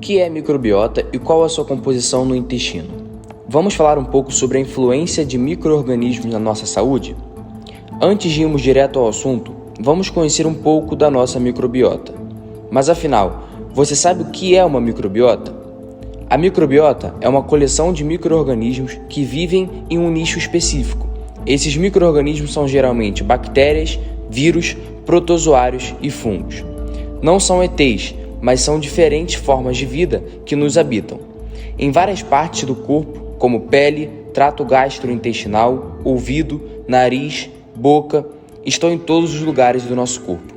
que é microbiota e qual a sua composição no intestino? Vamos falar um pouco sobre a influência de micro-organismos na nossa saúde? Antes de irmos direto ao assunto, vamos conhecer um pouco da nossa microbiota. Mas afinal, você sabe o que é uma microbiota? A microbiota é uma coleção de micro-organismos que vivem em um nicho específico. Esses micro-organismos são geralmente bactérias, vírus, protozoários e fungos. Não são ETs, mas são diferentes formas de vida que nos habitam. Em várias partes do corpo, como pele, trato gastrointestinal, ouvido, nariz, boca, estão em todos os lugares do nosso corpo.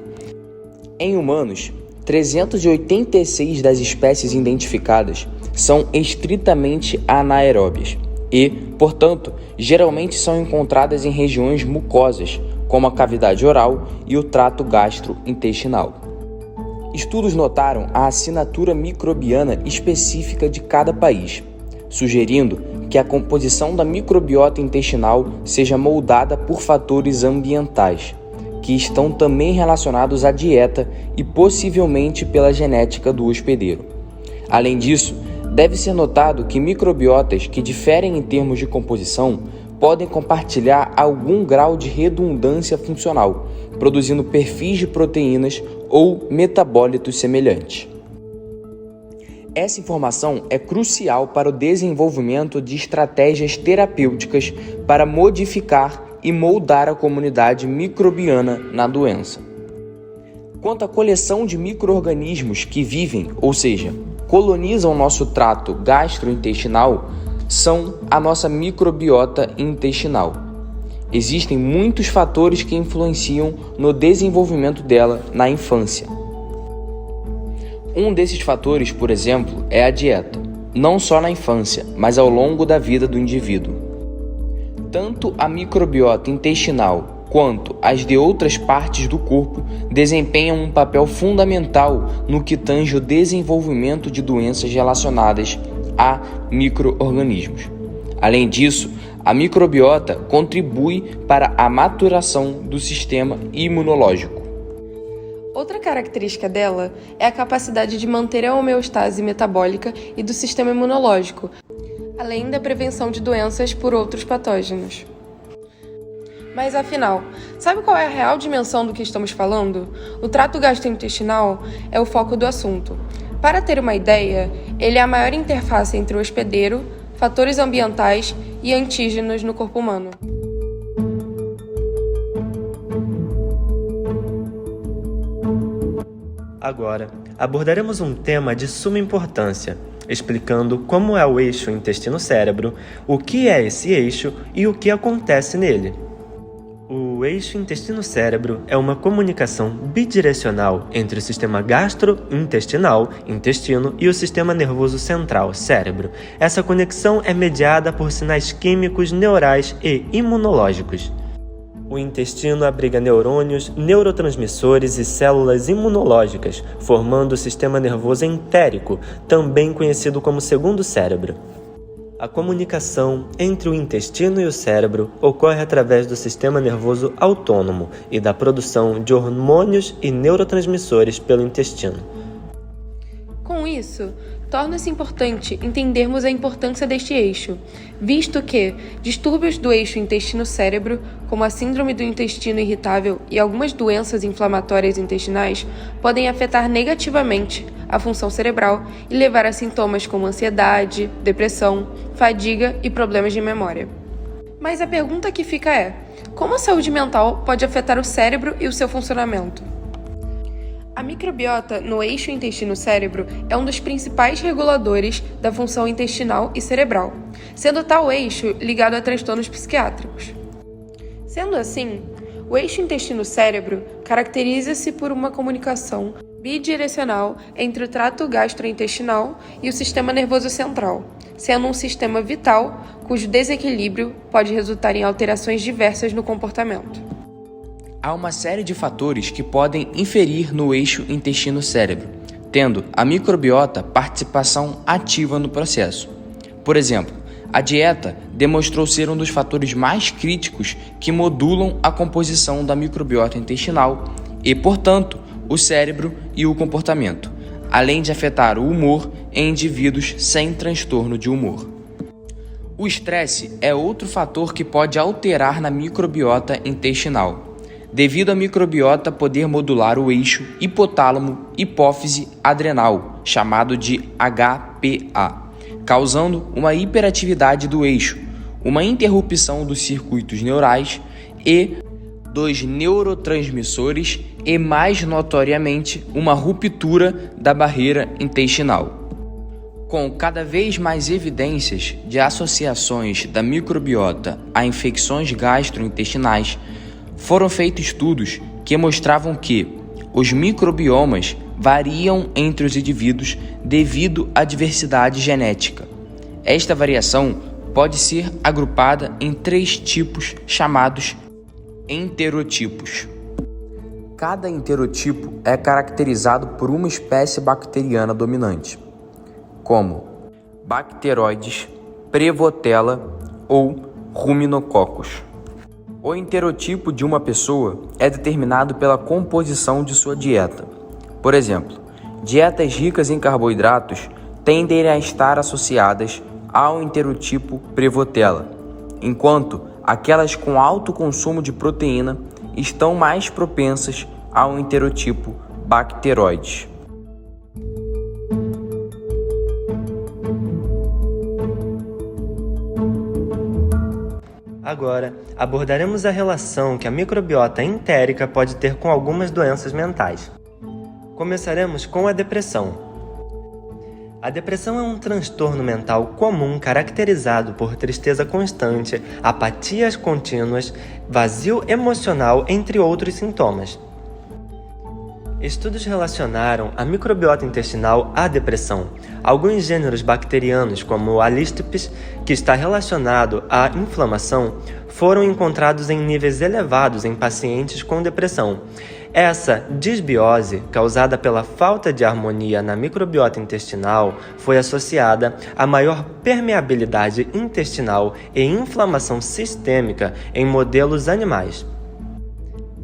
Em humanos, 386 das espécies identificadas são estritamente anaeróbias e, portanto, geralmente são encontradas em regiões mucosas, como a cavidade oral e o trato gastrointestinal. Estudos notaram a assinatura microbiana específica de cada país, sugerindo que a composição da microbiota intestinal seja moldada por fatores ambientais, que estão também relacionados à dieta e possivelmente pela genética do hospedeiro. Além disso, deve ser notado que microbiotas que diferem em termos de composição podem compartilhar algum grau de redundância funcional, produzindo perfis de proteínas ou metabólitos semelhantes. Essa informação é crucial para o desenvolvimento de estratégias terapêuticas para modificar e moldar a comunidade microbiana na doença. Quanto à coleção de micro-organismos que vivem, ou seja, colonizam nosso trato gastrointestinal, são a nossa microbiota intestinal. Existem muitos fatores que influenciam no desenvolvimento dela na infância. Um desses fatores, por exemplo, é a dieta, não só na infância, mas ao longo da vida do indivíduo. Tanto a microbiota intestinal quanto as de outras partes do corpo desempenham um papel fundamental no que tange o desenvolvimento de doenças relacionadas a micro-organismos. Além disso, a microbiota contribui para a maturação do sistema imunológico. Outra característica dela é a capacidade de manter a homeostase metabólica e do sistema imunológico, além da prevenção de doenças por outros patógenos. Mas afinal, sabe qual é a real dimensão do que estamos falando? O trato gastrointestinal é o foco do assunto. Para ter uma ideia, ele é a maior interface entre o hospedeiro, fatores ambientais e antígenos no corpo humano. Agora, abordaremos um tema de suma importância, explicando como é o eixo intestino-cérebro, o que é esse eixo e o que acontece nele. O eixo intestino-cérebro é uma comunicação bidirecional entre o sistema gastrointestinal, intestino, e o sistema nervoso central, cérebro. Essa conexão é mediada por sinais químicos, neurais e imunológicos. O intestino abriga neurônios, neurotransmissores e células imunológicas, formando o sistema nervoso entérico, também conhecido como segundo cérebro. A comunicação entre o intestino e o cérebro ocorre através do sistema nervoso autônomo e da produção de hormônios e neurotransmissores pelo intestino. Com isso, torna-se importante entendermos a importância deste eixo, visto que distúrbios do eixo intestino-cérebro, como a síndrome do intestino irritável e algumas doenças inflamatórias intestinais, podem afetar negativamente a função cerebral e levar a sintomas como ansiedade, depressão, fadiga e problemas de memória. Mas a pergunta que fica é: como a saúde mental pode afetar o cérebro e o seu funcionamento? A microbiota no eixo intestino-cérebro é um dos principais reguladores da função intestinal e cerebral, sendo tal eixo ligado a transtornos psiquiátricos. Sendo assim, o eixo intestino-cérebro caracteriza-se por uma comunicação bidirecional entre o trato gastrointestinal e o sistema nervoso central, sendo um sistema vital cujo desequilíbrio pode resultar em alterações diversas no comportamento. Há uma série de fatores que podem inferir no eixo intestino-cérebro, tendo a microbiota participação ativa no processo. Por exemplo, a dieta demonstrou ser um dos fatores mais críticos que modulam a composição da microbiota intestinal e, portanto, o cérebro e o comportamento. além de afetar o humor em indivíduos sem transtorno de humor. O estresse é outro fator que pode alterar na microbiota intestinal, devido à microbiota poder modular o eixo hipotálamo-hipófise-adrenal, chamado de HPA, causando uma hiperatividade do eixo, uma interrupção dos circuitos neurais e dos neurotransmissores e, mais notoriamente, uma ruptura da barreira intestinal. Com cada vez mais evidências de associações da microbiota a infecções gastrointestinais, foram feitos estudos que mostravam que os microbiomas variam entre os indivíduos devido à diversidade genética. Esta variação pode ser agrupada em 3 tipos chamados enterotipos. Cada enterotipo é caracterizado por uma espécie bacteriana dominante, como bacteroides, prevotella ou ruminococos. O enterotipo de uma pessoa é determinado pela composição de sua dieta. Por exemplo, dietas ricas em carboidratos tendem a estar associadas ao enterotipo prevotella, enquanto aquelas com alto consumo de proteína estão mais propensas ao enterotipo bacteroides. Agora, abordaremos a relação que a microbiota entérica pode ter com algumas doenças mentais. Começaremos com a depressão. A depressão é um transtorno mental comum caracterizado por tristeza constante, apatias contínuas, vazio emocional, entre outros sintomas. Estudos relacionaram a microbiota intestinal à depressão. Alguns gêneros bacterianos, como o Alistips, que está relacionado à inflamação, foram encontrados em níveis elevados em pacientes com depressão. Essa disbiose, causada pela falta de harmonia na microbiota intestinal, foi associada a maior permeabilidade intestinal e inflamação sistêmica em modelos animais.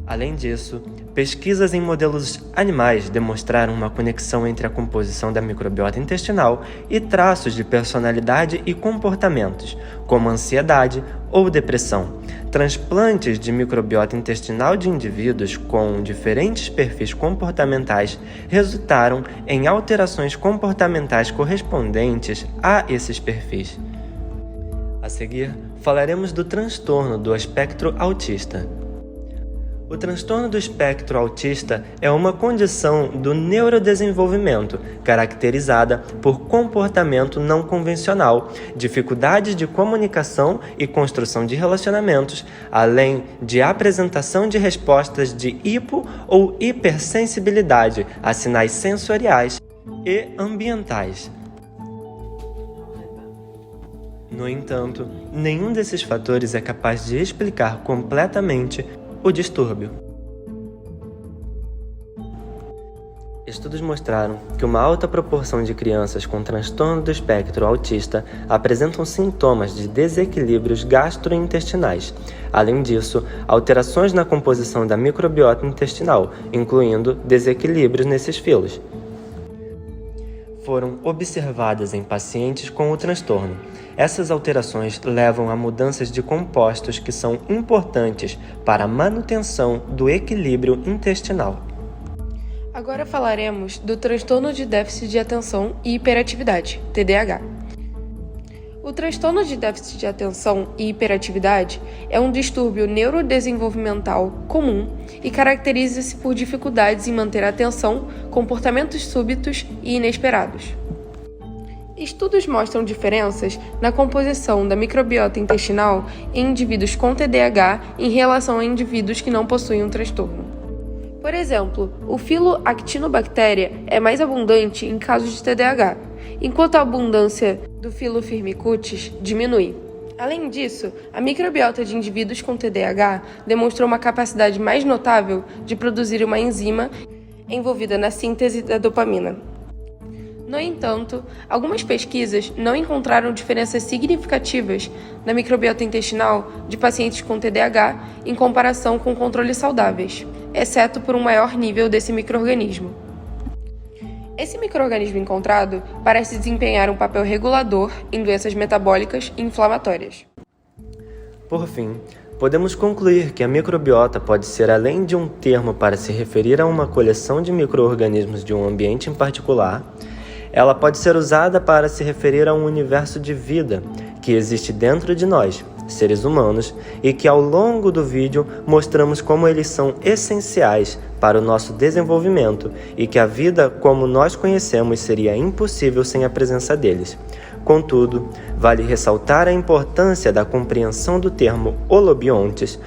Além disso, pesquisas em modelos animais demonstraram uma conexão entre a composição da microbiota intestinal e traços de personalidade e comportamentos, como ansiedade ou depressão. Transplantes de microbiota intestinal de indivíduos com diferentes perfis comportamentais resultaram em alterações comportamentais correspondentes a esses perfis. A seguir, falaremos do transtorno do espectro autista. O transtorno do espectro autista é uma condição do neurodesenvolvimento caracterizada por comportamento não convencional, dificuldades de comunicação e construção de relacionamentos, além de apresentação de respostas de hipo- ou hipersensibilidade a sinais sensoriais e ambientais. No entanto, nenhum desses fatores é capaz de explicar completamente o distúrbio. Estudos mostraram que uma alta proporção de crianças com transtorno do espectro autista apresentam sintomas de desequilíbrios gastrointestinais. Além disso, alterações na composição da microbiota intestinal, incluindo desequilíbrios nesses filos, foram observadas em pacientes com o transtorno. Essas alterações levam a mudanças de compostos que são importantes para a manutenção do equilíbrio intestinal. Agora falaremos do transtorno de déficit de atenção e hiperatividade, TDAH. O transtorno de déficit de atenção e hiperatividade é um distúrbio neurodesenvolvimental comum e caracteriza-se por dificuldades em manter a atenção, comportamentos súbitos e inesperados. Estudos mostram diferenças na composição da microbiota intestinal em indivíduos com TDAH em relação a indivíduos que não possuem um transtorno. Por exemplo, o filo Actinobacteria é mais abundante em casos de TDAH, enquanto a abundância do filo Firmicutes diminui. Além disso, a microbiota de indivíduos com TDAH demonstrou uma capacidade mais notável de produzir uma enzima envolvida na síntese da dopamina. No entanto, algumas pesquisas não encontraram diferenças significativas na microbiota intestinal de pacientes com TDAH em comparação com controles saudáveis, exceto por um maior nível desse micro-organismo. Esse micro-organismo encontrado parece desempenhar um papel regulador em doenças metabólicas e inflamatórias. Por fim, podemos concluir que a microbiota pode ser, além de um termo para se referir a uma coleção de micro-organismos de um ambiente em particular, ela pode ser usada para se referir a um universo de vida que existe dentro de nós, seres humanos, e que ao longo do vídeo mostramos como eles são essenciais para o nosso desenvolvimento e que a vida como nós conhecemos seria impossível sem a presença deles. Contudo, vale ressaltar a importância da compreensão do termo holobiontes,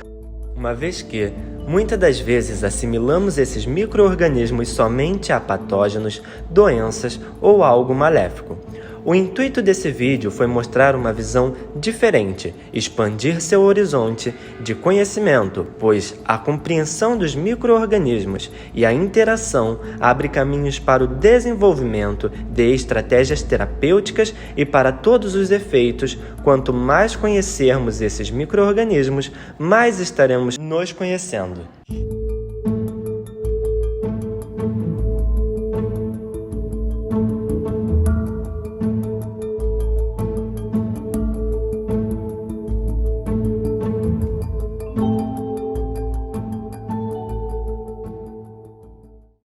uma vez que, muitas das vezes, assimilamos esses micro-organismos somente a patógenos, doenças ou algo maléfico. O intuito desse vídeo foi mostrar uma visão diferente, expandir seu horizonte de conhecimento, pois a compreensão dos micro-organismos e a interação abre caminhos para o desenvolvimento de estratégias terapêuticas e para todos os efeitos. Quanto mais conhecermos esses micro-organismos, mais estaremos nos conhecendo.